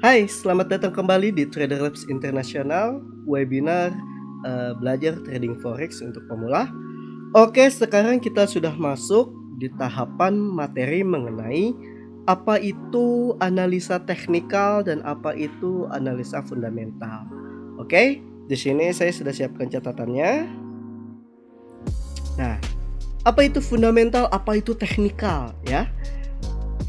Hai, selamat datang kembali di Trader Labs Internasional, webinar belajar trading forex untuk pemula. Oke, sekarang kita sudah masuk di tahapan materi mengenai apa itu analisa teknikal dan apa itu analisa fundamental. Oke, di sini saya sudah siapkan catatannya. Nah, apa itu fundamental, apa itu teknikal ya?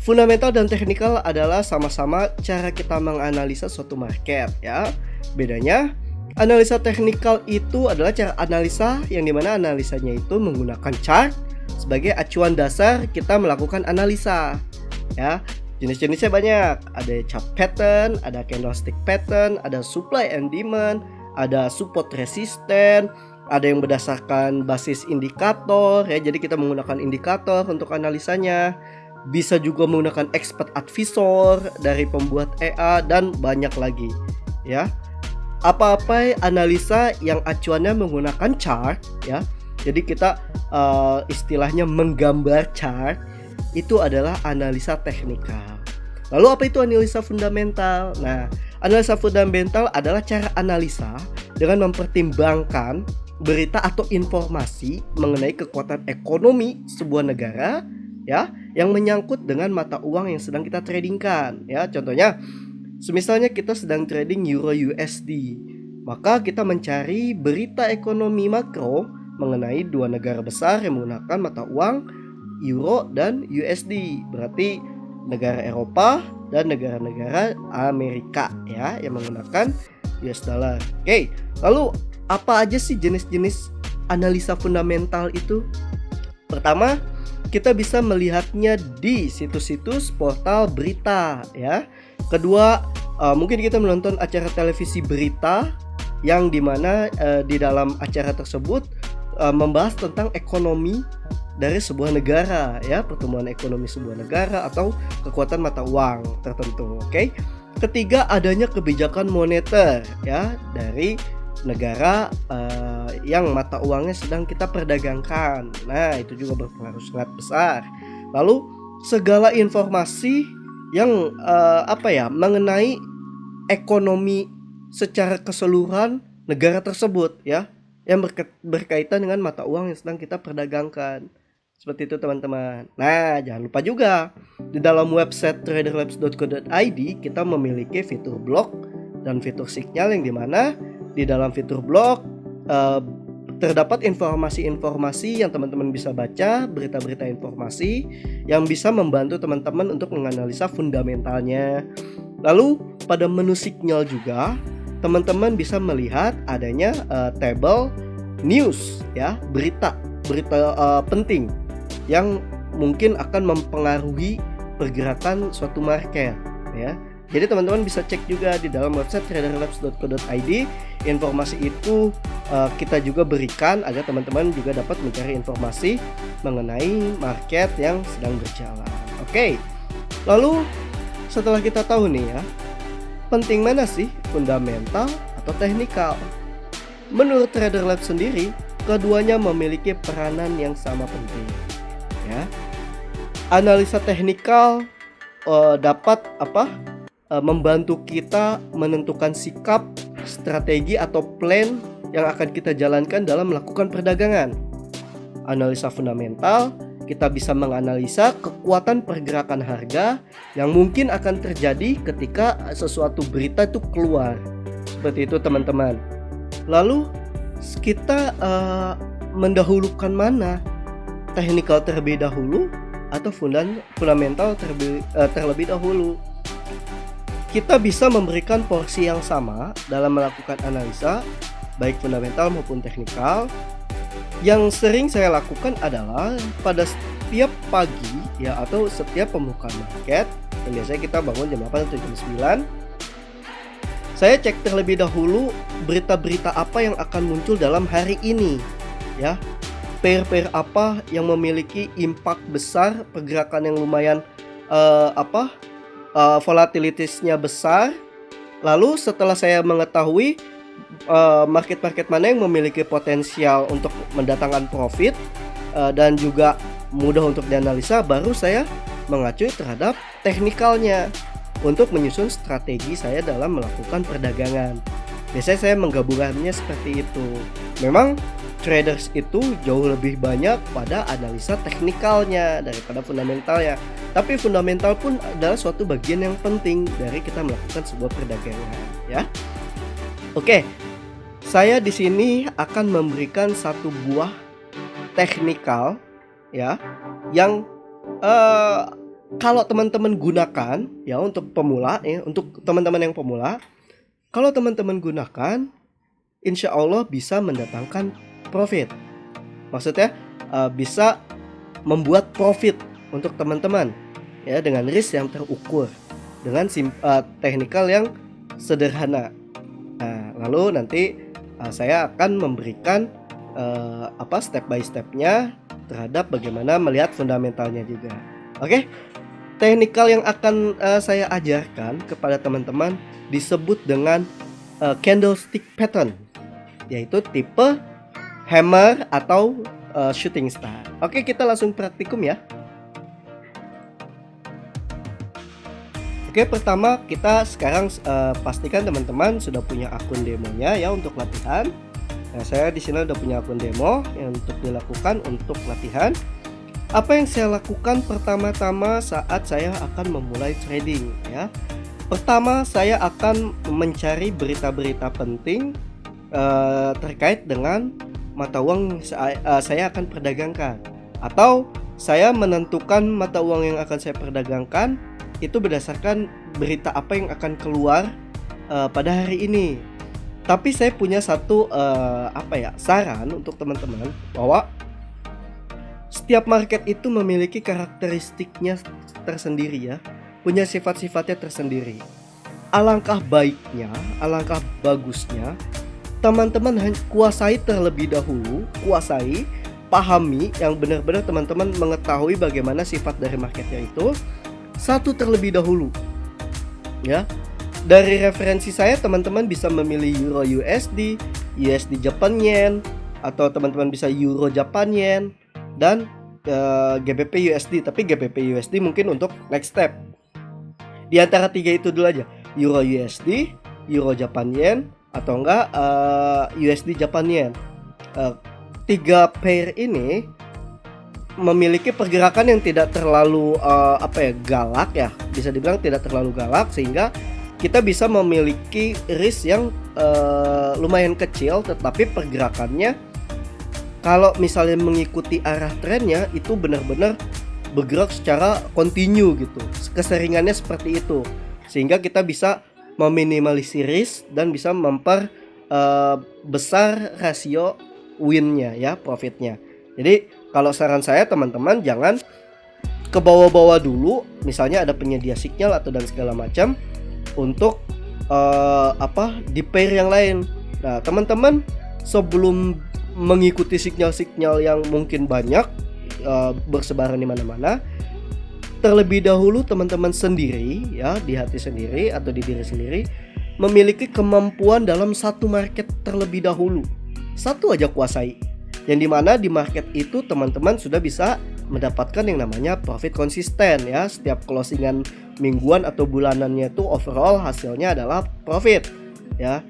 Fundamental dan teknikal adalah sama-sama cara kita menganalisa suatu market ya. Bedanya, analisa teknikal itu adalah cara analisa yang dimana analisanya itu menggunakan chart sebagai acuan dasar kita melakukan analisa ya. Jenis-jenisnya banyak, ada chart pattern, ada candlestick pattern, ada supply and demand, ada support resisten, ada yang berdasarkan basis indikator ya. Jadi kita menggunakan indikator untuk analisanya. Bisa juga menggunakan expert advisor dari pembuat EA dan banyak lagi ya. Apa-apa analisa yang acuannya menggunakan chart ya. Jadi kita istilahnya menggambar chart itu adalah analisa teknikal. Lalu apa itu analisa fundamental? Nah, analisa fundamental adalah cara analisa dengan mempertimbangkan berita atau informasi mengenai kekuatan ekonomi sebuah negara ya, yang menyangkut dengan mata uang yang sedang kita tradingkan ya. Contohnya, semisalnya kita sedang trading Euro USD, maka kita mencari berita ekonomi makro mengenai dua negara besar yang menggunakan mata uang Euro dan USD, berarti negara Eropa dan negara-negara Amerika ya, yang menggunakan US dollar. Oke, lalu apa aja sih jenis-jenis analisa fundamental itu? Pertama, kita bisa melihatnya di situs-situs portal berita ya. Kedua, mungkin kita menonton acara televisi berita yang dimana di dalam acara tersebut membahas tentang ekonomi dari sebuah negara ya, pertumbuhan ekonomi sebuah negara atau kekuatan mata uang tertentu. Oke. Ketiga, adanya kebijakan moneter ya dari negara yang mata uangnya sedang kita perdagangkan. Nah, itu juga berpengaruh sangat besar. Lalu segala informasi yang mengenai ekonomi secara keseluruhan negara tersebut ya, yang berkaitan dengan mata uang yang sedang kita perdagangkan. Seperti itu teman-teman. Nah, jangan lupa juga di dalam website traderlabs.co.id kita memiliki fitur blog dan fitur signal yang dimana di dalam fitur blog terdapat informasi-informasi yang teman-teman bisa baca, berita-berita informasi yang bisa membantu teman-teman untuk menganalisa fundamentalnya. Lalu pada menu signal juga teman-teman bisa melihat adanya tabel news ya, berita penting yang mungkin akan mempengaruhi pergerakan suatu market ya. Jadi teman-teman bisa cek juga di dalam website traderlabs.co.id. Informasi itu kita juga berikan agar teman-teman juga dapat mencari informasi mengenai market yang sedang berjalan. Oke. Lalu setelah kita tahu nih ya, penting mana sih fundamental atau teknikal? Menurut Trader Labs sendiri, keduanya memiliki peranan yang sama penting ya. Analisa teknikal dapat membantu kita menentukan sikap, strategi atau plan yang akan kita jalankan dalam melakukan perdagangan. Analisa fundamental, kita bisa menganalisa kekuatan pergerakan harga yang mungkin akan terjadi ketika sesuatu berita itu keluar. Seperti itu teman-teman. Lalu kita mendahulukan mana? Teknikal terlebih dahulu atau fundamental terlebih dahulu? Kita bisa memberikan porsi yang sama dalam melakukan analisa, baik fundamental maupun teknikal. Yang sering saya lakukan adalah pada setiap pagi ya, atau setiap pembukaan market, yang biasanya kita bangun jam 8 atau jam 9. Saya cek terlebih dahulu berita-berita apa yang akan muncul dalam hari ini ya. Pair-pair apa yang memiliki impact besar, pergerakan yang lumayan volatilitasnya besar. Lalu setelah saya mengetahui market-market mana yang memiliki potensial untuk mendatangkan profit dan juga mudah untuk dianalisa, baru saya mengacu terhadap teknikalnya. untuk menyusun strategi saya dalam melakukan perdagangan. Biasanya saya menggabungkannya seperti itu. Memang traders itu jauh lebih banyak pada analisa teknikalnya daripada fundamentalnya. Tapi fundamental pun adalah suatu bagian yang penting dari kita melakukan sebuah perdagangan, ya. Oke. Saya di sini akan memberikan satu buah teknikal, ya, yang kalau teman-teman gunakan ya untuk pemula, ya, untuk teman-teman yang pemula, kalau teman-teman gunakan, insya Allah bisa mendatangkan profit. Maksudnya bisa membuat profit untuk teman-teman, ya, dengan risk yang terukur, dengan teknikal yang sederhana. Nah, lalu nanti saya akan memberikan step by stepnya terhadap bagaimana melihat fundamentalnya juga. Oke, teknikal yang akan saya ajarkan kepada teman-teman disebut dengan candlestick pattern, yaitu tipe hammer atau shooting star. Oke, kita langsung praktikum ya. Oke, pertama kita sekarang pastikan teman-teman sudah punya akun demonya ya untuk latihan. Nah, saya di sini udah punya akun demo yang untuk dilakukan untuk latihan. Apa yang saya lakukan pertama-tama saat saya akan memulai trading ya? Pertama, saya akan mencari berita-berita penting terkait dengan mata uang saya akan perdagangkan, atau saya menentukan mata uang yang akan saya perdagangkan itu berdasarkan berita apa yang akan keluar pada hari ini. Tapi saya punya satu saran untuk teman-teman, bahwa setiap market itu memiliki karakteristiknya tersendiri ya, punya sifat-sifatnya tersendiri. Alangkah baiknya, alangkah bagusnya teman-teman kuasai terlebih dahulu, pahami yang benar-benar teman-teman mengetahui bagaimana sifat dari marketnya itu satu terlebih dahulu ya. Dari referensi saya, teman-teman bisa memilih Euro USD, USD Japan Yen, atau teman-teman bisa Euro Japan Yen, dan GBP USD. Tapi GBP USD mungkin untuk next step. Di antara tiga itu dulu aja, Euro USD, Euro Japan Yen, atau enggak USD Japan Yen. Tiga pair ini memiliki pergerakan yang tidak terlalu galak ya, bisa dibilang tidak terlalu galak, sehingga kita bisa memiliki risk yang lumayan kecil, tetapi pergerakannya kalau misalnya mengikuti arah trennya itu benar-benar bergerak secara kontinu gitu, keseringannya seperti itu, sehingga kita bisa meminimalisir risk dan bisa besar rasio win-nya ya, profitnya. Jadi kalau saran saya, teman-teman jangan ke bawah-bawah dulu, misalnya ada penyedia signal atau dan segala macam untuk di pair yang lain. Nah, teman-teman sebelum mengikuti signal-signal yang mungkin banyak bersebaran di mana-mana, terlebih dahulu teman-teman sendiri ya, di hati sendiri atau di diri sendiri memiliki kemampuan dalam satu market terlebih dahulu. Satu aja kuasai. Yang dimana di market itu teman-teman sudah bisa mendapatkan yang namanya profit konsisten ya. Setiap closingan mingguan atau bulanannya itu overall hasilnya adalah profit ya.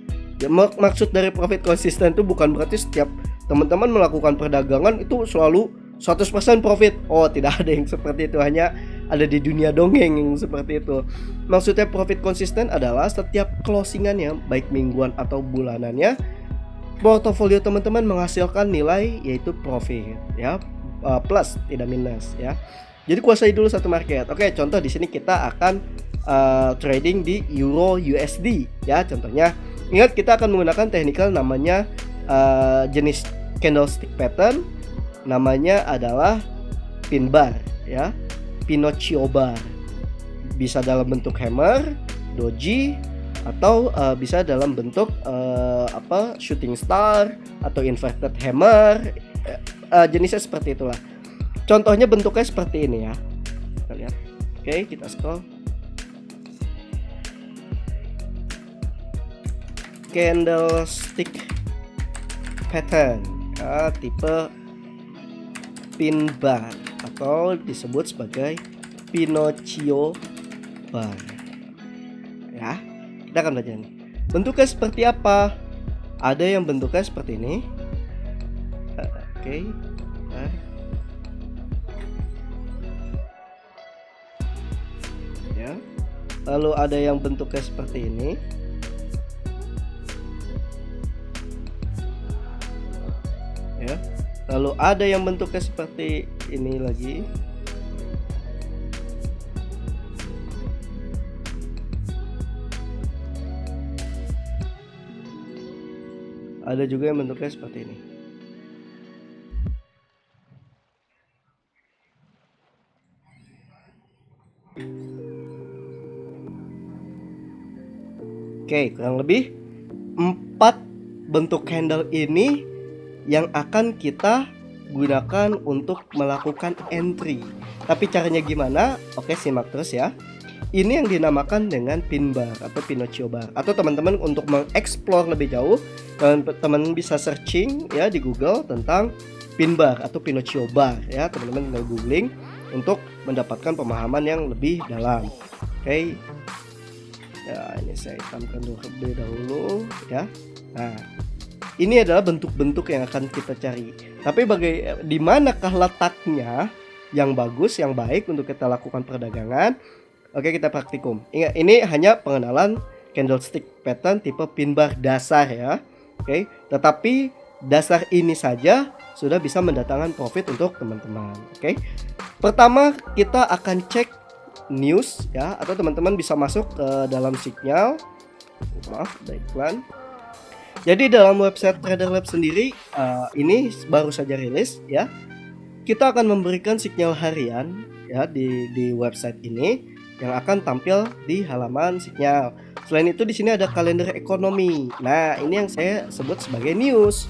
Maksud dari profit konsisten itu bukan berarti setiap teman-teman melakukan perdagangan itu selalu 100% profit. Oh, tidak ada yang seperti itu, hanya ada di dunia dongeng yang seperti itu. Maksudnya profit konsisten adalah setiap closingannya, baik mingguan atau bulanannya, portofolio teman-teman menghasilkan nilai yaitu profit ya, plus tidak minus ya. Jadi kuasai dulu satu market. Oke, contoh di sini kita akan trading di Euro USD ya. Contohnya, ingat kita akan menggunakan teknikal namanya jenis candlestick pattern, namanya adalah pin bar ya, Pinocchio bar. Bisa dalam bentuk hammer, doji, atau bisa dalam bentuk shooting star atau inverted hammer, jenisnya seperti itulah. Contohnya bentuknya seperti ini ya, kita lihat. Oke, kita scroll. Candlestick pattern tipe pin bar atau disebut sebagai Pinocchio bar. kita akan belajar nih. Bentuknya seperti apa? Ada yang bentuknya seperti ini. Oke. Ya. Lalu ada yang bentuknya seperti ini. Ya. Lalu ada yang bentuknya seperti ini lagi. Ada juga yang bentuknya seperti ini. Oke, kurang lebih 4 bentuk candle ini yang akan kita gunakan untuk melakukan entry. Tapi caranya gimana? Oke, simak terus ya. Ini yang dinamakan dengan pin bar atau Pinocchio bar. Atau teman-teman untuk mengeksplor lebih jauh, teman-teman bisa searching ya di Google tentang pin bar atau Pinocchio bar ya. Teman-teman tinggal googling untuk mendapatkan pemahaman yang lebih dalam. Oke. Ya, ini saya hitamkan terlebih dahulu ya. Nah, ini adalah bentuk-bentuk yang akan kita cari. Tapi di manakah letaknya yang bagus, yang baik untuk kita lakukan perdagangan? Oke, kita praktikum. Ingat, ini hanya pengenalan candlestick pattern tipe pin bar dasar ya. Oke, tetapi dasar ini saja sudah bisa mendatangkan profit untuk teman-teman. Oke. Pertama, kita akan cek news ya, atau teman-teman bisa masuk ke dalam Signal. Maaf, ada iklan. Jadi dalam website Trader Lab sendiri ini baru saja rilis ya. Kita akan memberikan sinyal harian ya di website ini yang akan tampil di halaman Signal. Selain itu di sini ada kalender ekonomi. Nah, ini yang saya sebut sebagai news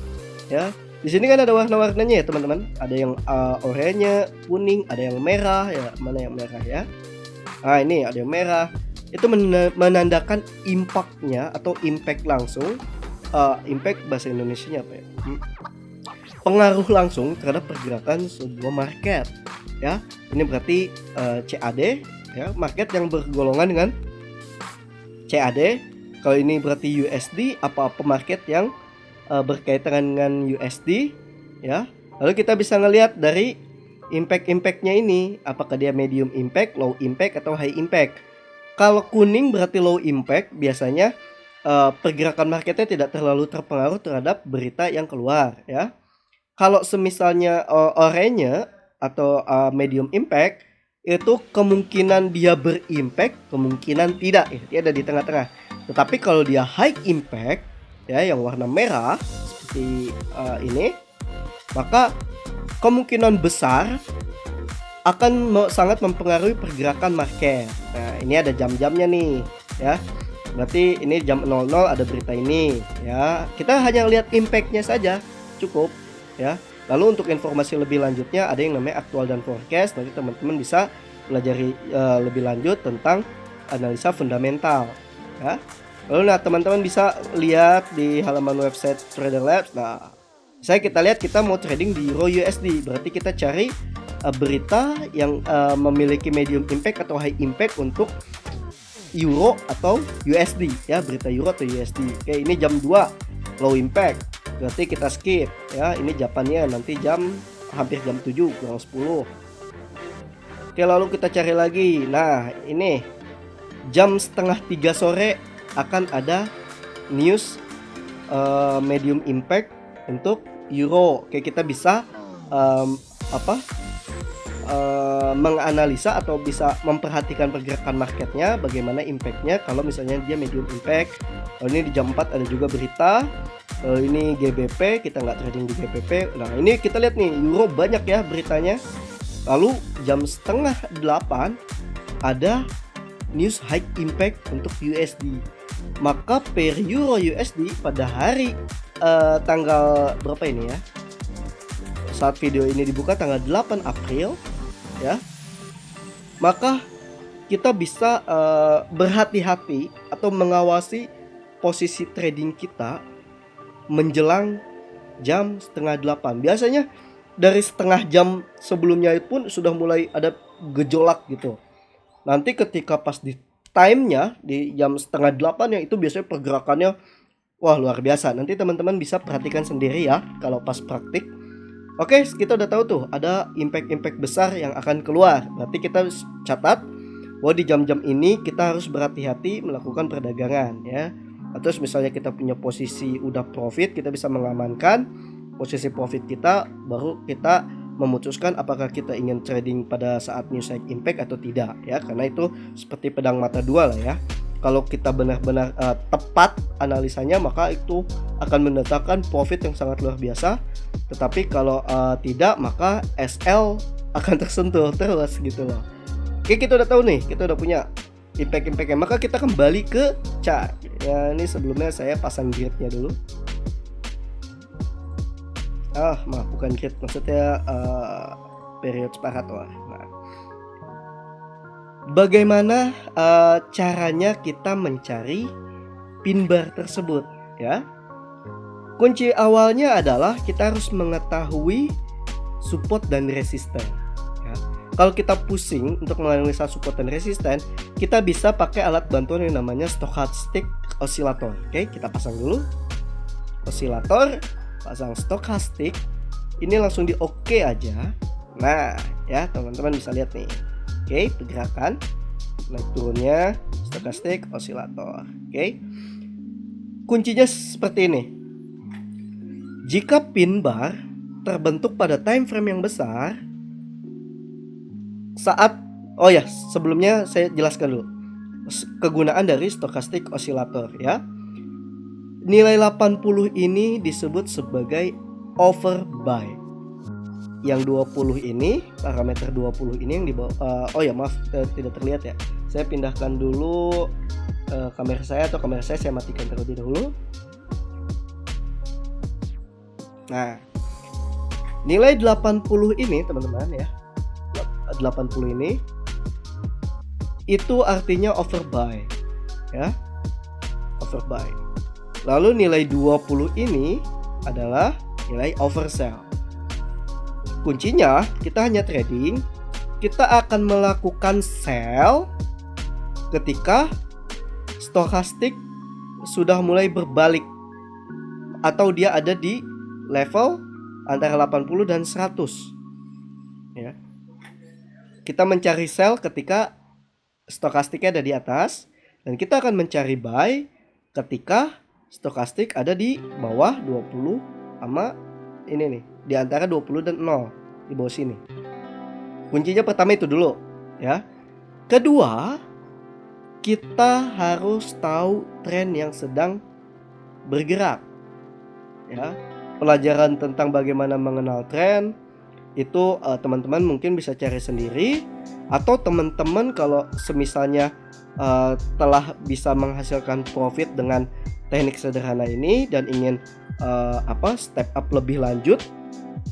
ya. Di sini kan ada warna-warnanya ya teman-teman. Ada yang oranye, kuning, ada yang merah ya. Mana yang merah ya? Nah, ini ada yang merah. Itu menandakan impact-nya atau impact langsung. Impact bahasa Indonesianya apa ya? Pengaruh langsung terhadap pergerakan sebuah market ya. Ini berarti CAD ya, market yang bergolongan dengan CAD. Kalau ini berarti USD, apa-apa market yang berkaitan dengan USD ya. Lalu kita bisa ngelihat dari impact-impactnya ini, apakah dia medium impact, low impact, atau high impact. Kalau kuning berarti low impact, biasanya pergerakan marketnya tidak terlalu terpengaruh terhadap berita yang keluar ya. Kalau semisalnya oranye atau medium impact, itu kemungkinan dia berimpact, kemungkinan tidak ya. Dia ada di tengah-tengah. Tetapi kalau dia high impact ya, yang warna merah seperti ini, maka kemungkinan besar akan sangat mempengaruhi pergerakan market. Nah, ini ada jam-jamnya nih ya. Berarti ini jam 00 ada berita ini ya. Kita hanya lihat impactnya saja cukup ya. Lalu untuk informasi lebih lanjutnya ada yang namanya aktual dan forecast. Nanti teman-teman bisa pelajari lebih lanjut tentang analisa fundamental ya. Lalu teman-teman bisa lihat di halaman website Trader Labs. Nah, kita lihat kita mau trading di Euro USD. Berarti kita cari berita yang memiliki medium impact atau high impact untuk Euro atau USD ya, berita Euro atau USD. Oke, ini jam 2 low impact. Berarti kita skip ya. Ini Japannya nanti hampir jam 7 kurang 10. Oke, lalu kita cari lagi. Nah, ini jam setengah 3 sore akan ada news medium impact untuk Euro. Oke, kita bisa menganalisa atau bisa memperhatikan pergerakan marketnya, bagaimana impactnya kalau misalnya dia medium impact. Ini di jam 4 ada juga berita. Ini GBP, kita nggak trading di GBP. Nah, ini kita lihat nih, Euro banyak ya beritanya. Lalu jam setengah 8 ada news high impact untuk USD. Maka per Euro USD pada hari tanggal berapa ini ya? Saat video ini dibuka tanggal 8 April ya. Maka kita bisa berhati-hati atau mengawasi posisi trading kita menjelang jam setengah 8. Biasanya dari setengah jam sebelumnya pun sudah mulai ada gejolak gitu. Nanti ketika pas di time-nya di jam setengah 8 yang itu biasanya pergerakannya wah luar biasa. Nanti teman-teman bisa perhatikan sendiri ya kalau pas praktik. Oke, kita udah tahu tuh ada impact-impact besar yang akan keluar. Berarti kita catat bahwa di jam-jam ini kita harus berhati-hati melakukan perdagangan ya. Atau misalnya kita punya posisi udah profit, kita bisa mengamankan posisi profit kita, baru kita memutuskan apakah kita ingin trading pada saat news high impact atau tidak ya. Karena itu seperti pedang mata dua lah ya. Kalau kita benar-benar tepat analisanya, maka itu akan mendatangkan profit yang sangat luar biasa. Tetapi kalau tidak, maka SL akan tersentuh terus gitu loh. Oke, kita udah tahu nih, kita udah punya impact-impactnya. Maka kita kembali ke chart. Ya, ini sebelumnya saya pasang grid-nya dulu. Maaf, bukan grid, maksudnya period separator. Nah, bagaimana caranya kita mencari pin bar tersebut ya? Kunci awalnya adalah kita harus mengetahui support dan resisten ya. Kalau kita pusing untuk menganalisa support dan resisten, kita bisa pakai alat bantuan yang namanya stochastic oscillator. Oke, kita pasang dulu osilator, pasang stochastic. Ini langsung di oke aja. Nah ya, teman-teman bisa lihat nih. Oke, pergerakan naik turunnya stochastic oscillator. Oke, kuncinya seperti ini. Jika pin bar terbentuk pada time frame yang besar saat sebelumnya saya jelaskan dulu kegunaan dari stochastic oscillator ya. Nilai 80 ini disebut sebagai overbuy. Yang 20 ini, parameter 20 ini yang di bawah, tidak terlihat ya. Saya pindahkan dulu kamera saya matikan terlebih dahulu. Nah, nilai 80 ini teman-teman ya, 80 ini itu artinya overbuy ya, overbuy. Lalu nilai 20 ini adalah nilai oversell. Kuncinya kita hanya trading, kita akan melakukan sell ketika stochastic sudah mulai berbalik atau dia ada di level antara 80 dan 100 ya. Kita mencari sell ketika stokastiknya ada di atas, dan kita akan mencari buy ketika stokastik ada di bawah 20 sama ini nih, di antara 20 dan 0 di bawah sini. Kuncinya pertama itu dulu ya. Kedua, kita harus tahu tren yang sedang bergerak ya. Pelajaran tentang bagaimana mengenal tren itu teman-teman mungkin bisa cari sendiri, atau teman-teman kalau semisalnya telah bisa menghasilkan profit dengan teknik sederhana ini dan ingin step up lebih lanjut,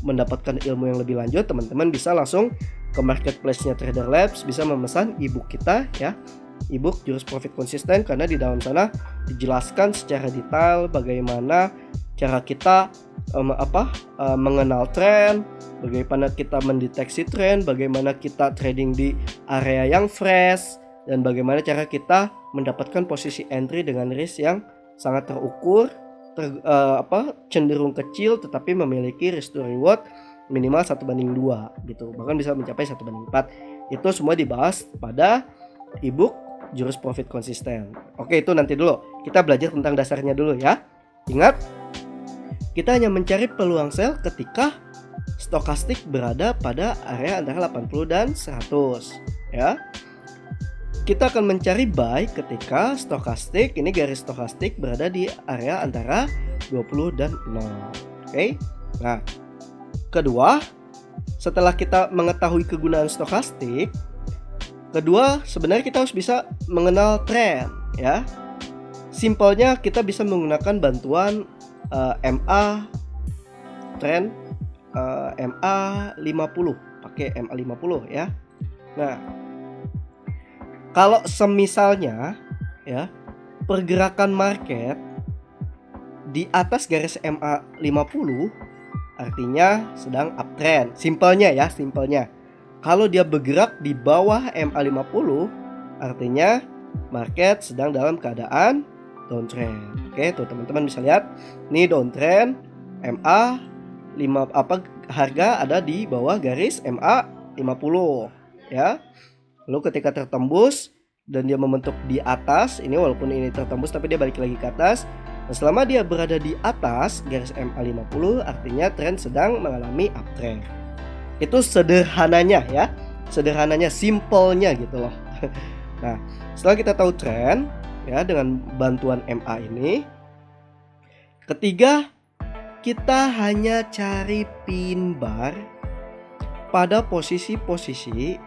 mendapatkan ilmu yang lebih lanjut, teman-teman bisa langsung ke marketplace-nya Trader Labs, bisa memesan ebook kita ya, ebook Jurus Profit Konsisten, karena di dalam sana dijelaskan secara detail bagaimana cara kita mengenal tren, bagaimana kita mendeteksi tren, bagaimana kita trading di area yang fresh, dan bagaimana cara kita mendapatkan posisi entry dengan risk yang sangat terukur, cenderung kecil tetapi memiliki risk to reward minimal 1:2 gitu, bahkan bisa mencapai 1:4. Itu semua dibahas pada ebook Jurus Profit Konsisten. Oke, itu nanti dulu, kita belajar tentang dasarnya dulu ya. Ingat, kita hanya mencari peluang sell ketika stokastik berada pada area antara 80 dan 100 ya. Kita akan mencari buy ketika stokastik, ini garis stokastik berada di area antara 20 dan 0. Oke. Nah, kedua, setelah kita mengetahui kegunaan stokastik, kedua sebenarnya kita harus bisa mengenal tren ya. Simpelnya kita bisa menggunakan bantuan MA trend MA50, pakai MA50 ya. Nah, kalau semisalnya ya pergerakan market di atas garis MA50 artinya sedang uptrend. Simpelnya ya. Kalau dia bergerak di bawah MA50 artinya market sedang dalam keadaan downtrend. Oke, tuh teman-teman bisa lihat. Nih downtrend, MA 5 harga ada di bawah garis MA 50 ya. Lalu ketika tertembus dan dia membentuk di atas, ini walaupun ini tertembus tapi dia balik lagi ke atas. Nah, selama dia berada di atas garis MA 50 artinya tren sedang mengalami uptrend. Itu sederhananya ya. Sederhananya, simpelnya gitu loh. Nah, setelah kita tahu tren ya dengan bantuan MA ini, ketiga, kita hanya cari pin bar pada posisi-posisi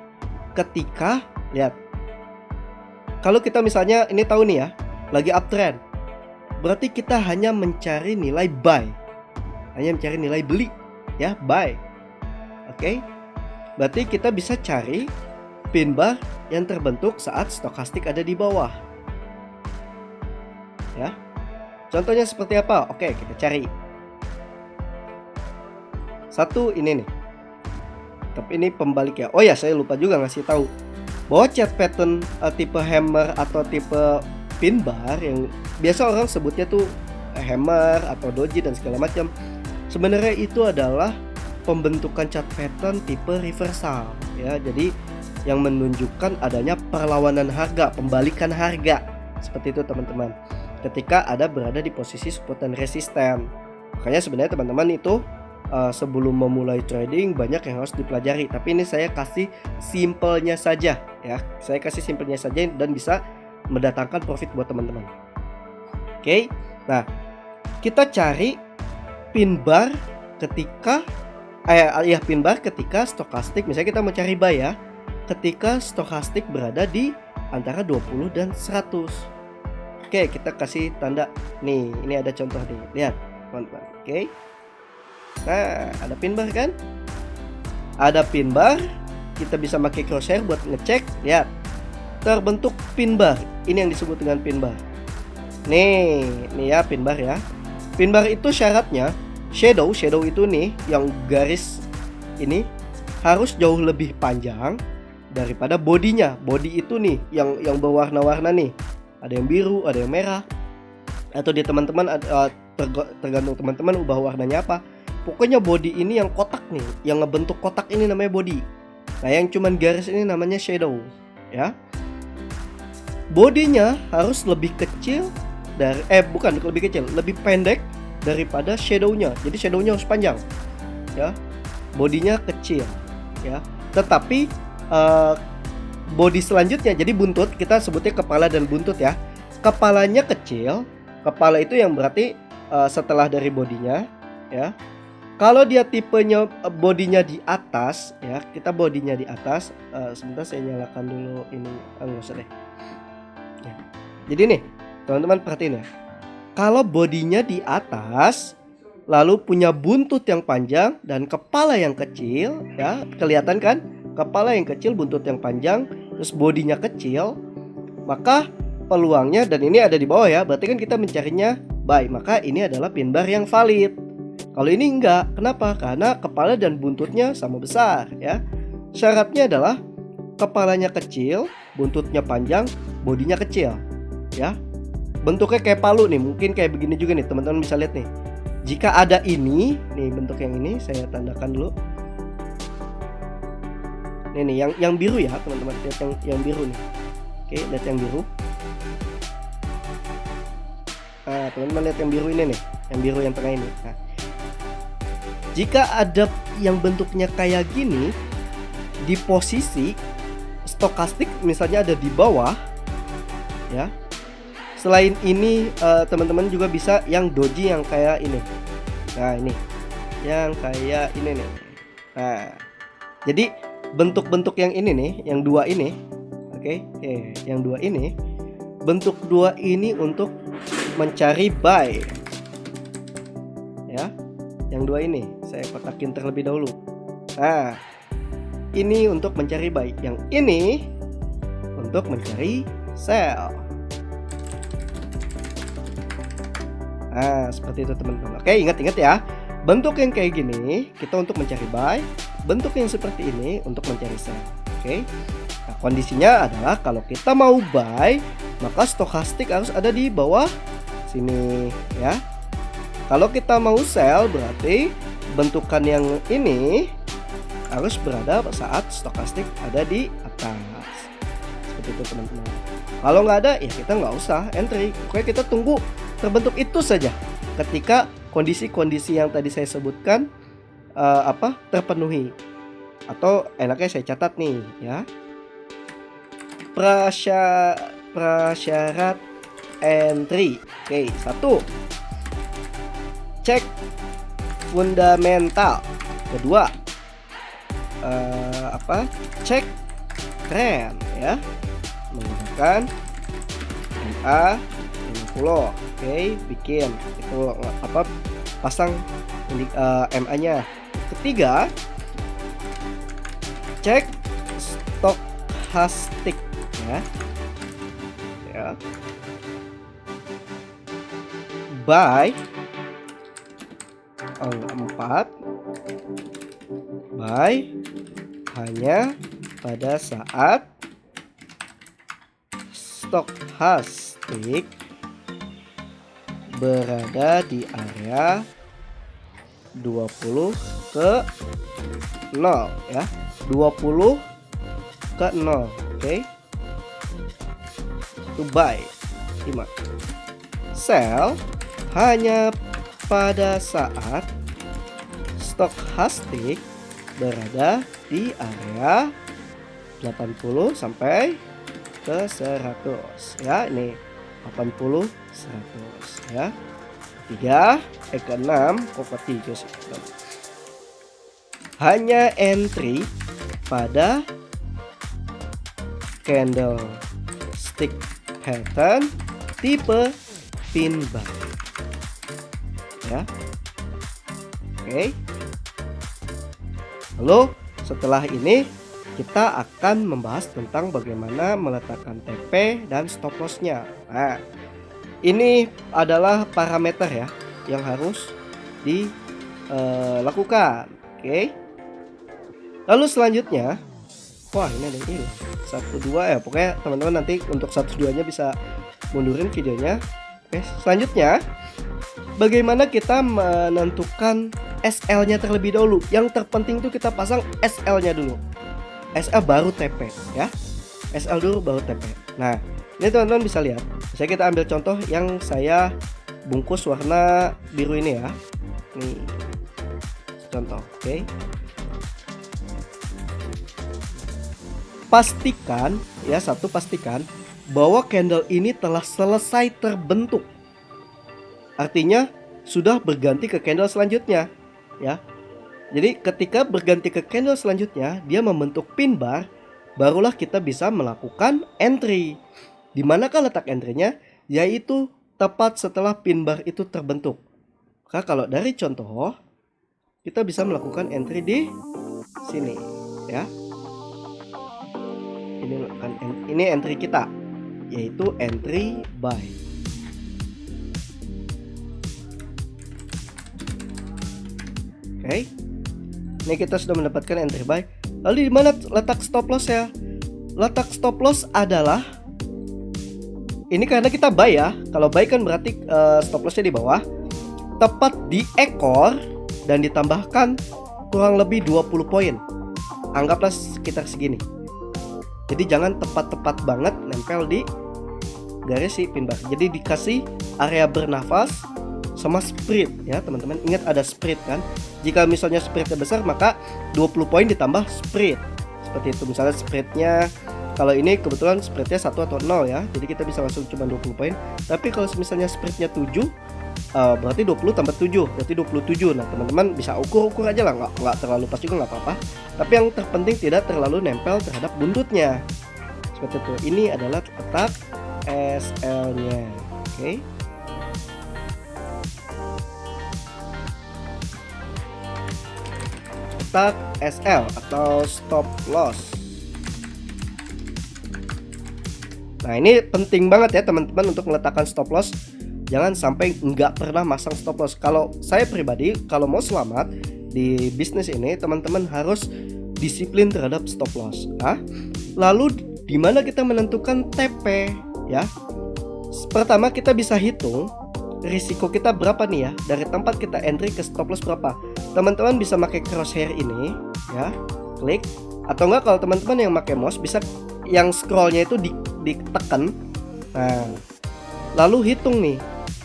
ketika, lihat, kalau kita misalnya ini tahu nih ya, lagi uptrend, berarti kita hanya mencari nilai buy, hanya mencari nilai beli ya, buy. Oke, berarti kita bisa cari pin bar yang terbentuk saat stokastik ada di bawah ya. Contohnya seperti apa? Oke, kita cari. Satu ini nih, tapi ini pembalik ya. Oh ya, saya lupa juga ngasih tahu bahwa chart pattern tipe hammer atau tipe pin bar yang biasa orang sebutnya tuh hammer atau doji dan segala macam, sebenarnya itu adalah pembentukan chart pattern tipe reversal ya. Jadi yang menunjukkan adanya perlawanan harga, pembalikan harga. Seperti itu teman-teman, ketika ada berada di posisi support dan resisten. Makanya sebenarnya teman-teman itu sebelum memulai trading banyak yang harus dipelajari. Tapi ini saya kasih simpelnya saja ya. Saya kasih simpelnya saja dan bisa mendatangkan profit buat teman-teman. Oke. Nah, kita cari pin bar ketika pin bar ketika stokastik, misalnya kita mau cari buy ya, ketika stokastik berada di antara 20 dan 100. Oke, kita kasih tanda. Nih, ini ada contoh nih. Lihat, teman-teman. Oke. Nah, ada pin bar kan? Ada pin bar. Kita bisa pakai crosshair buat ngecek. Lihat, terbentuk pin bar. Ini yang disebut dengan pin bar. Nih ya pin bar ya. Pin bar itu syaratnya shadow itu nih yang garis ini harus jauh lebih panjang daripada bodinya. Body itu nih yang berwarna-warna nih. Ada yang biru, ada yang merah. Atau di teman-teman tergantung teman-teman ubah warnanya apa. Pokoknya body ini yang kotak nih, yang ngebentuk kotak ini namanya body. Nah, yang cuman garis ini namanya shadow, ya. Bodinya harus lebih kecil dari bukan lebih kecil, lebih pendek daripada shadownya. Jadi shadownya harus panjang, ya. Bodinya kecil, ya. Tetapi body selanjutnya, jadi buntut, kita sebutnya kepala dan buntut ya. Kepalanya kecil, kepala itu yang berarti setelah dari bodinya, ya. Kalau dia tipenya bodinya di atas, ya, kita bodinya di atas. Sebentar saya nyalakan dulu ini, nggak usah deh. Ya. Jadi nih, teman-teman perhatiin ya. Kalau bodinya di atas, lalu punya buntut yang panjang dan kepala yang kecil, ya, kelihatan kan? Kepala yang kecil, buntut yang panjang, terus bodinya kecil, maka peluangnya, dan ini ada di bawah ya, berarti kan kita mencarinya buy, maka ini adalah pin bar yang valid. Kalau ini enggak, kenapa? Karena kepala dan buntutnya sama besar ya. Syaratnya adalah kepalanya kecil, buntutnya panjang, bodinya kecil ya. Bentuknya kayak palu nih, mungkin kayak begini juga nih, teman-teman bisa lihat nih. Jika ada ini, nih bentuk yang ini saya tandakan dulu. Nih yang biru ya, teman-teman, lihat yang biru nih. Oke, lihat yang biru. Nah, teman-teman lihat yang biru ini nih, yang biru yang tengah ini. Nah, jika ada yang bentuknya kayak gini di posisi stokastik misalnya ada di bawah ya. Selain ini teman-teman juga bisa yang doji yang kayak ini. Nah, ini yang kayak ini nih. Nah, jadi bentuk-bentuk yang ini nih, yang dua ini. Oke, yang dua ini, bentuk dua ini untuk mencari buy. Ya. Yang dua ini saya kotakin terlebih dahulu. Nah, ini untuk mencari buy, yang ini untuk mencari sell. Nah, seperti itu teman-teman. Oke, ingat-ingat ya. Bentuk yang kayak gini kita untuk mencari buy, bentuk yang seperti ini untuk mencari sell. Oke. Nah, kondisinya adalah kalau kita mau buy, maka stokastik harus ada di bawah sini ya. Kalau kita mau sell, berarti bentukan yang ini harus berada saat stokastik ada di atas. Seperti itu teman-teman. Kalau nggak ada, ya kita nggak usah entry. Pokoknya kita tunggu terbentuk itu saja. Ketika kondisi-kondisi yang tadi saya sebutkan terpenuhi. Atau enaknya saya catat nih ya. Prasyarat entry. Oke, 1. Cek fundamental. Kedua, cek trend ya, menggunakan MA 50. Oke, bikin itu pasang MA-nya. Ketiga, cek stokastik ya. Buy 4. Buy hanya pada saat stokastik berada di area 20 ke 0 ya. 20 ke 0. Oke. Itu buy. 5. Sell hanya pada saat stokastik berada di area 80 sampai ke 100 ya. Ini 80 100 ya. 6 sih. Hanya entry pada candlestick pattern tipe pin bar ya. Oke. Lalu setelah ini kita akan membahas tentang bagaimana meletakkan TP dan stop lossnya. Nah, ini adalah parameter ya yang harus dilakukan. Oke. Lalu selanjutnya, wah ini ada yang hilang. 1, 2 ya. Pokoknya teman-teman nanti untuk 1, 2-nya bisa mundurin videonya. Oke, selanjutnya bagaimana kita menentukan SL-nya terlebih dahulu. Yang terpenting itu kita pasang SL-nya dulu. SL baru TP ya. SL dulu baru TP. Nah, ini teman-teman bisa lihat. Saya kita ambil contoh yang saya bungkus warna biru ini ya. Nih. Contoh, oke. Pastikan bahwa candle ini telah selesai terbentuk. Artinya sudah berganti ke candle selanjutnya ya. Jadi ketika berganti ke candle selanjutnya, dia membentuk pin bar, barulah kita bisa melakukan entry. Di manakah letak entry-nya? Yaitu tepat setelah pin bar itu terbentuk. Maka kalau dari contoh, kita bisa melakukan entry di sini ya. Ini entry kita, yaitu entry buy. Oke. Ini kita sudah mendapatkan entry buy. Lalu di mana letak stop loss ya? Letak stop loss adalah ini karena kita buy ya. Kalau buy kan berarti stop lossnya di bawah, tepat di ekor dan ditambahkan kurang lebih 20 poin. Anggaplah sekitar segini. Jadi jangan tepat-tepat banget nempel di garis si pin bar. Jadi dikasih area bernafas sama spread ya teman-teman. Ingat ada spread kan. Jika misalnya spreadnya besar, maka 20 poin ditambah spread. Seperti itu. Misalnya spreadnya, kalau ini kebetulan spreadnya 1 atau 0 ya. Jadi kita bisa langsung cuma 20 poin. Tapi kalau misalnya spreadnya 7, berarti 20 tambah 7, berarti 27. Nah teman-teman bisa ukur-ukur aja lah, nggak terlalu pas juga nggak apa-apa. Tapi yang terpenting tidak terlalu nempel terhadap buntutnya. Seperti itu. Ini adalah letak SL-nya. Oke. Letak SL atau stop loss. Nah ini penting banget ya teman-teman untuk meletakkan stop loss. Jangan sampai nggak pernah masang stop loss. Kalau saya pribadi, kalau mau selamat di bisnis ini, teman-teman harus disiplin terhadap stop loss. Lalu di mana kita menentukan TP ya? Pertama kita bisa hitung risiko kita berapa nih ya, dari tempat kita entry ke stop loss berapa. Teman-teman bisa pakai crosshair ini ya, klik, atau enggak kalau teman-teman yang pakai mouse bisa yang scrollnya itu ditekan. Nah, lalu hitung nih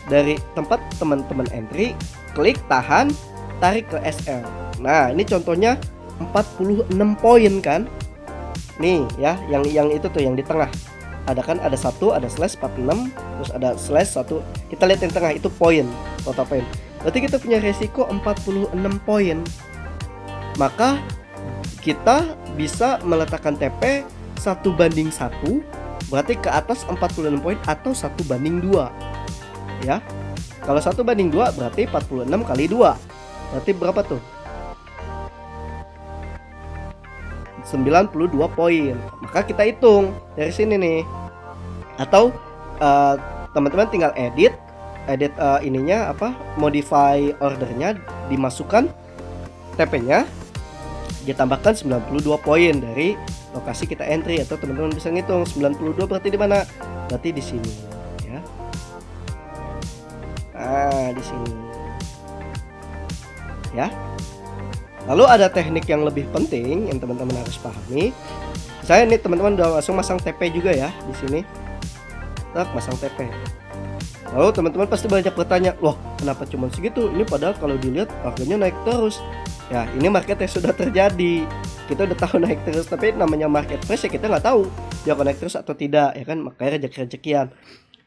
dari tempat teman-teman entry, klik, tahan, tarik ke SL. Nah, ini contohnya 46 poin kan. Nih ya, yang itu tuh yang di tengah. Ada kan, ada satu, ada slash 46, terus ada slash 1. Kita lihat yang tengah itu poin, total poin. Berarti kita punya resiko 46 poin. Maka kita bisa meletakkan TP 1:1, berarti ke atas 46 poin atau 1:2. Ya. Kalau 1:2 berarti 46 kali 2. Berarti berapa tuh? 92 poin. Maka kita hitung dari sini nih. Atau teman-teman tinggal edit ininya modify ordernya, dimasukkan TP-nya, ditambahkan 92 poin dari lokasi kita entry. Atau teman-teman bisa ngitung 92 berarti di mana? Berarti di sini ya. Nah, di sini. Ya. Lalu ada teknik yang lebih penting yang teman-teman harus pahami. Saya nih teman-teman udah langsung masang TP juga ya di sini. Masang TP. Lalu teman-teman pasti banyak bertanya, "Loh, kenapa cuma segitu? Ini padahal kalau dilihat harganya naik terus." Ya, ini market yang sudah terjadi. Kita udah tahu naik terus, tapi namanya market price ya kita nggak tahu dia akan naik terus atau tidak, ya kan? Makanya rezeki-rezekian.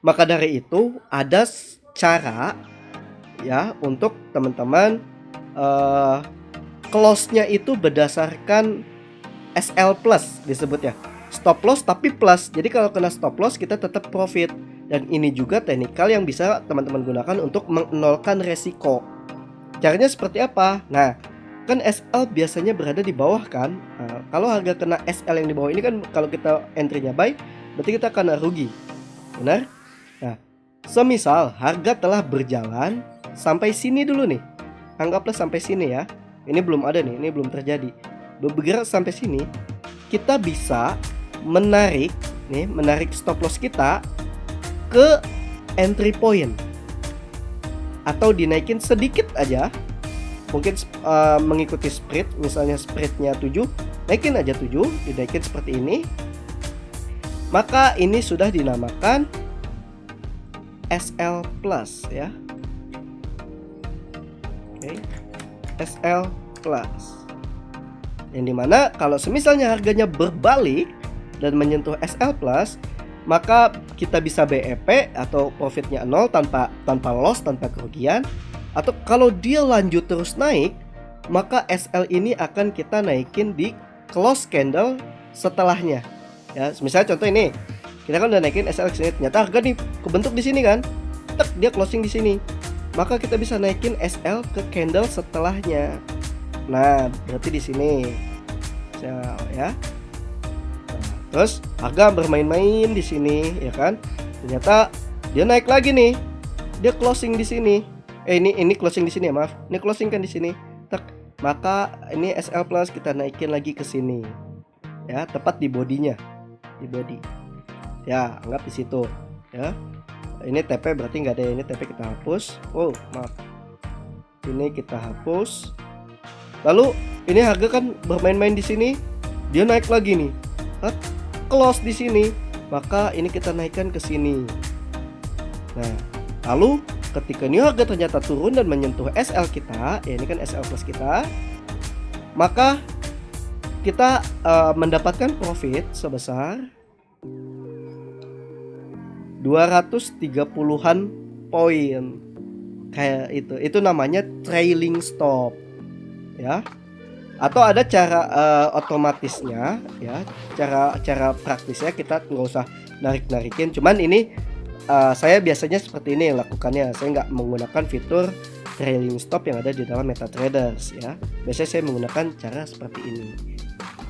Maka dari itu ada cara ya untuk teman-teman close-nya itu berdasarkan SL plus disebutnya. Stop loss tapi plus. Jadi kalau kena stop loss kita tetap profit. Dan ini juga teknikal yang bisa teman-teman gunakan untuk menolkan resiko. Caranya seperti apa? Nah, kan SL biasanya berada di bawah kan. Nah, kalau harga kena SL yang di bawah ini kan kalau kita entry-nya buy, berarti kita kena rugi. Benar? Nah, semisal harga telah berjalan sampai sini dulu nih. Anggaplah sampai sini ya. Ini belum ada nih, ini belum terjadi. Bergerak sampai sini, kita bisa menarik stop loss kita ke entry point, atau dinaikin sedikit aja. Mungkin mengikuti spread, misalnya spreadnya 7, naikin aja 7, dinaikin seperti ini. Maka ini sudah dinamakan SL plus ya. Oke. SL plus. Yang dimana kalau semisalnya harganya berbalik dan menyentuh SL plus, maka kita bisa BEP atau profitnya 0 tanpa loss, tanpa kerugian. Atau kalau dia lanjut terus naik, maka SL ini akan kita naikin di close candle setelahnya. Ya, misalnya contoh ini, kita kan udah naikin SL ke sini, ternyata harga nih kebentuk di sini kan, dia closing di sini. Maka kita bisa naikin SL ke candle setelahnya. Nah, berarti di sini. Ya. Terus harga bermain-main di sini, ya kan? Ternyata dia naik lagi nih. Dia closing di sini. Ini closing di sini ya, maaf. Ini closing kan di sini. Maka ini SL plus kita naikin lagi ke sini. Ya, tepat di bodinya. Di body. Ya, anggap di situ, ya. Ini TP berarti nggak ada, ini TP kita hapus. Oh, maaf. Ini kita hapus. Lalu ini harga kan bermain-main di sini. Dia naik lagi nih. Close di sini, maka ini kita naikkan ke sini. Nah, lalu ketika ini harga ternyata turun dan menyentuh SL kita, ya ini kan SL plus kita, maka kita mendapatkan profit sebesar 230-an poin. Kayak itu namanya trailing stop, ya. Atau ada cara otomatisnya ya, cara praktisnya kita nggak usah narik-narikin. Cuman ini saya biasanya seperti ini yang lakukannya. Saya nggak menggunakan fitur trailing stop yang ada di dalam MetaTraders ya. Biasanya saya menggunakan cara seperti ini.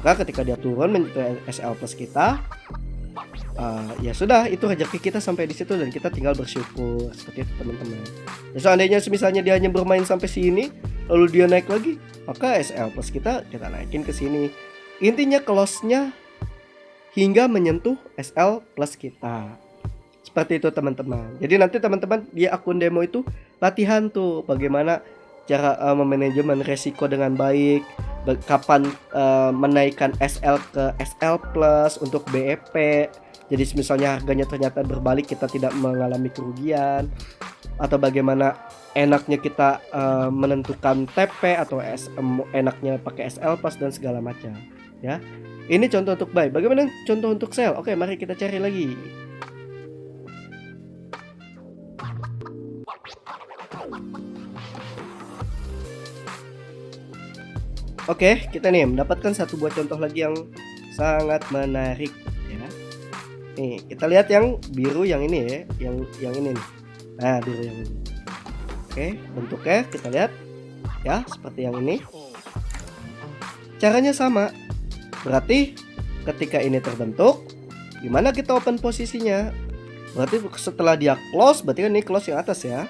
Maka ketika dia turun menyentuh SL plus kita, ya sudah, itu rezeki kita sampai di situ dan kita tinggal bersyukur seperti itu teman-teman. Ya, seandainya misalnya dia hanya bermain sampai sini, lalu dia naik lagi, maka SL plus kita naikin ke sini. Intinya close-nya hingga menyentuh SL plus kita. Seperti itu teman-teman. Jadi nanti teman-teman di akun demo itu latihan tuh bagaimana cara memanajemen resiko dengan baik, kapan menaikkan SL ke SL plus untuk BEP. Jadi misalnya harganya ternyata berbalik, kita tidak mengalami kerugian, atau bagaimana enaknya kita menentukan TP atau enaknya pakai SL plus dan segala macam ya. Ini contoh untuk buy. Bagaimana contoh untuk sell? Oke, mari kita cari lagi. Oke, kita nih mendapatkan satu buah contoh lagi yang sangat menarik ya. Nih, kita lihat yang biru yang ini ya, yang ini nih. Nah, biru yang ini. Oke, bentuknya kita lihat ya seperti yang ini. Caranya sama. Berarti ketika ini terbentuk, gimana kita open posisinya? Berarti setelah dia close, berarti kan ini close yang atas ya.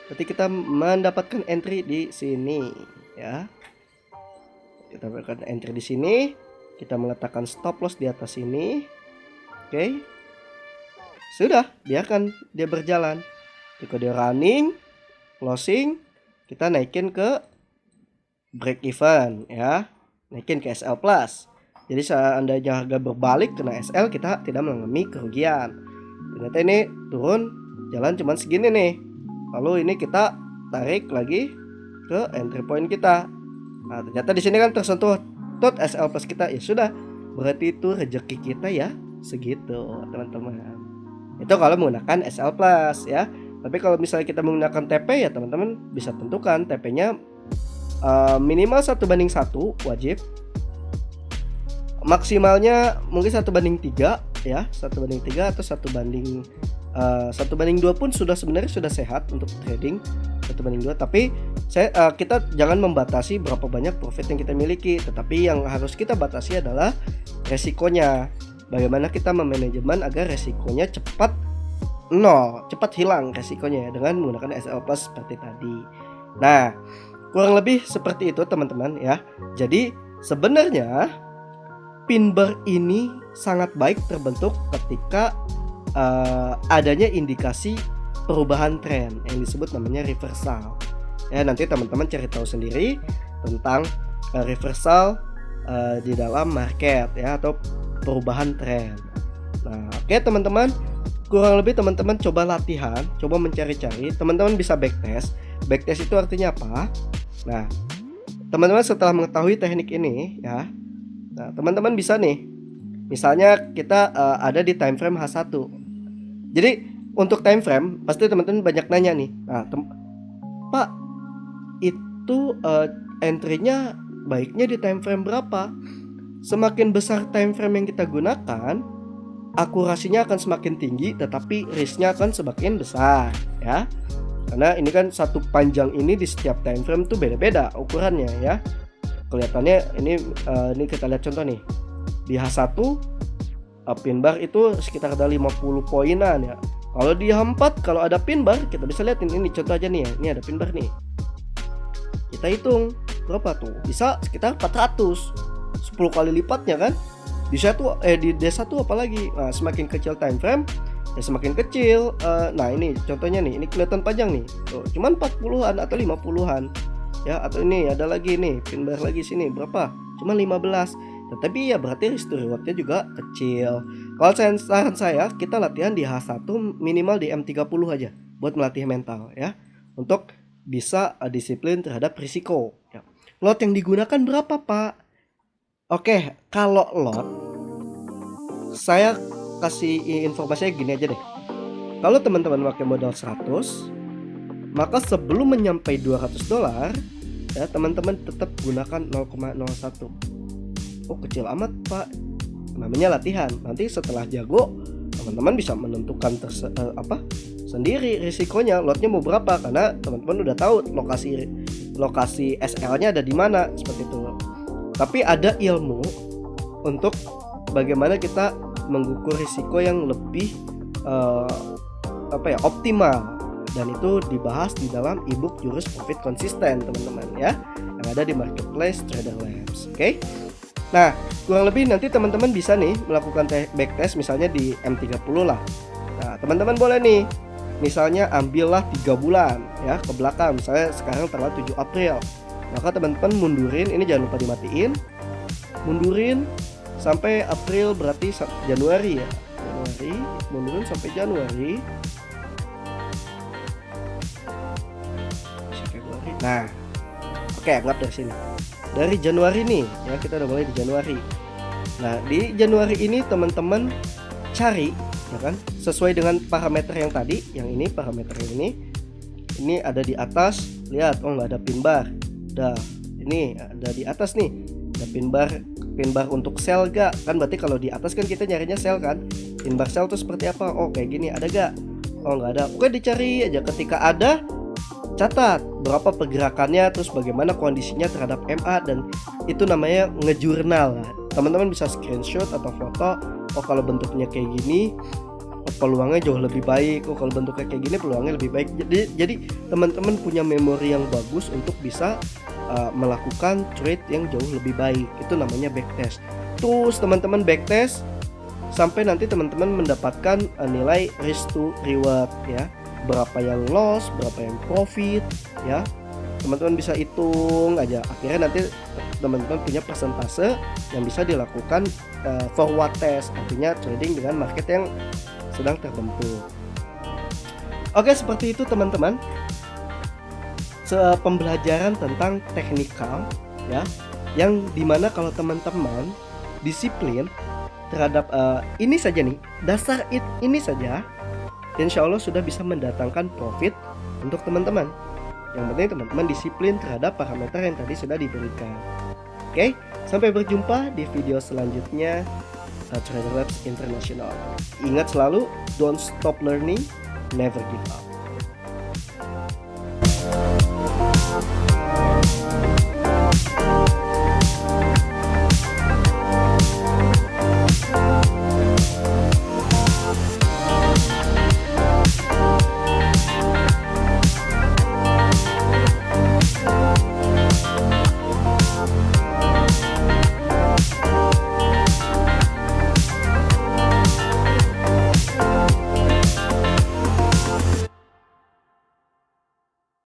Berarti kita mendapatkan entry di sini ya. Kita mendapatkan entry di sini, kita meletakkan stop loss di atas sini. Oke. Sudah, biarkan dia berjalan. Jika dia running, closing, kita naikin ke break even ya. Naikin ke SL plus. Jadi seandainya harga berbalik kena SL, kita tidak mengalami kerugian. Ternyata ini turun jalan cuman segini nih. Lalu ini kita tarik lagi ke entry point kita. Nah, ternyata di sini kan tersentuh tot SL plus kita. Ya sudah, berarti itu rezeki kita ya segitu, teman-teman. Itu kalau menggunakan SL plus ya. Tapi kalau misalnya kita menggunakan TP ya teman-teman bisa tentukan TP-nya minimal 1:1 wajib. Maksimalnya mungkin 1:3 ya, 1:3 atau 1:2 pun sebenarnya sudah sehat untuk trading. 1:2, tapi kita jangan membatasi berapa banyak profit yang kita miliki, tetapi yang harus kita batasi adalah resikonya. Bagaimana kita memanajemen agar resikonya cepat hilang resikonya dengan menggunakan SL plus seperti tadi. Nah, kurang lebih seperti itu teman-teman ya. Jadi sebenarnya pin bar ini sangat baik terbentuk ketika adanya indikasi perubahan tren yang disebut namanya reversal. Ya, nanti teman-teman cari tahu sendiri tentang reversal di dalam market ya, atau perubahan tren. Nah, oke teman-teman, kurang lebih teman-teman coba latihan, coba mencari-cari. Teman-teman bisa backtest. Backtest itu artinya apa? Nah, teman-teman setelah mengetahui teknik ini ya, nah teman-teman bisa nih, misalnya kita ada di time frame H1. Jadi untuk time frame pasti teman-teman banyak nanya nih. Nah, Pak, itu entry-nya baiknya di time frame berapa? Semakin besar time frame yang kita gunakan, akurasinya akan semakin tinggi, tetapi risk-nya akan semakin besar ya. Karena ini kan satu panjang ini di setiap time frame tuh beda-beda ukurannya ya. Kelihatannya ini kita lihat contoh nih. Di H1 pin bar itu sekitar ada 50 poinan ya. Kalau di H4 kalau ada pin bar, kita bisa lihat ini contoh aja nih ya. Ini ada pin bar nih. Kita hitung berapa tuh? Bisa sekitar 400. 10 kali lipatnya kan? Di D1 apalagi. Nah, semakin kecil time frame ya semakin kecil. Nah, ini contohnya nih. Ini kelihatan panjang nih. Tuh, cuman 40-an atau 50-an. Ya, atau ini ada lagi nih, pin bar lagi sini berapa? Cuma 15. Tetapi ya berarti risk to reward-nya juga kecil. Kalau saran saya, kita latihan di H1 minimal di M30 aja buat melatih mental ya. Untuk bisa disiplin terhadap risiko ya. Lot yang digunakan berapa, Pak? Oke, kalau lot saya kasih informasinya gini aja deh. Kalau teman-teman pakai modal 100, maka sebelum menyampai $200 ya, teman-teman tetap gunakan 0,01. Oh, kecil amat, Pak. Namanya latihan. Nanti setelah jago, teman-teman bisa menentukan sendiri risikonya, lotnya mau berapa, karena teman-teman udah tahu lokasi SL-nya ada di mana, seperti itu. Tapi ada ilmu untuk bagaimana kita mengukur risiko yang lebih optimal, dan itu dibahas di dalam ebook Jurus Profit Konsisten teman-teman ya, yang ada di Marketplace Trader Labs. Oke. Nah, kurang lebih nanti teman-teman bisa nih melakukan backtest misalnya di M30 lah. Nah, teman-teman boleh nih, misalnya ambillah 3 bulan ya ke belakang, misalnya sekarang tanggal 7 April. Maka teman-teman mundurin, ini jangan lupa dimatiin. Mundurin sampai April, berarti Januari ya. Januari, mundurin sampai Januari. Februari. Nah, oke, anggap dari sini. Dari Januari nih, ya kita udah mulai di Januari. Nah, di Januari ini teman-teman cari, ya kan, sesuai dengan parameter yang tadi, yang ini parameter yang ini ada di atas. Lihat, oh nggak ada pin bar. Udah, ini ada di atas nih, ada pin bar untuk sel gak? Kan berarti kalau di atas kan kita nyarinya sel kan. Pin bar sel tuh seperti apa? Oh kayak gini, ada gak? Oh nggak ada. Oke, dicari aja. Ketika ada, catat berapa pergerakannya, terus bagaimana kondisinya terhadap MA, dan itu namanya ngejurnal. Teman-teman bisa screenshot atau foto. Oh kalau bentuknya kayak gini, peluangnya jauh lebih baik. Oh kalau bentuknya kayak gini, peluangnya lebih baik. Jadi teman-teman punya memori yang bagus untuk bisa melakukan trade yang jauh lebih baik. Itu namanya backtest. Terus teman-teman backtest sampai nanti teman-teman mendapatkan nilai risk to reward ya. Berapa yang loss, berapa yang profit ya. Teman-teman bisa hitung aja. Akhirnya nanti teman-teman punya persentase yang bisa dilakukan forward test, artinya trading dengan market yang sedang terbentuk. Oke, seperti itu teman-teman. Pembelajaran tentang teknikal ya, yang dimana kalau teman-teman disiplin terhadap ini saja nih, dasar ini saja, insya Allah sudah bisa mendatangkan profit untuk teman-teman. Yang penting teman-teman disiplin terhadap parameter yang tadi sudah diberikan. Oke, sampai berjumpa di video selanjutnya. Trader Labs International. Ingat selalu, don't stop learning, never give up.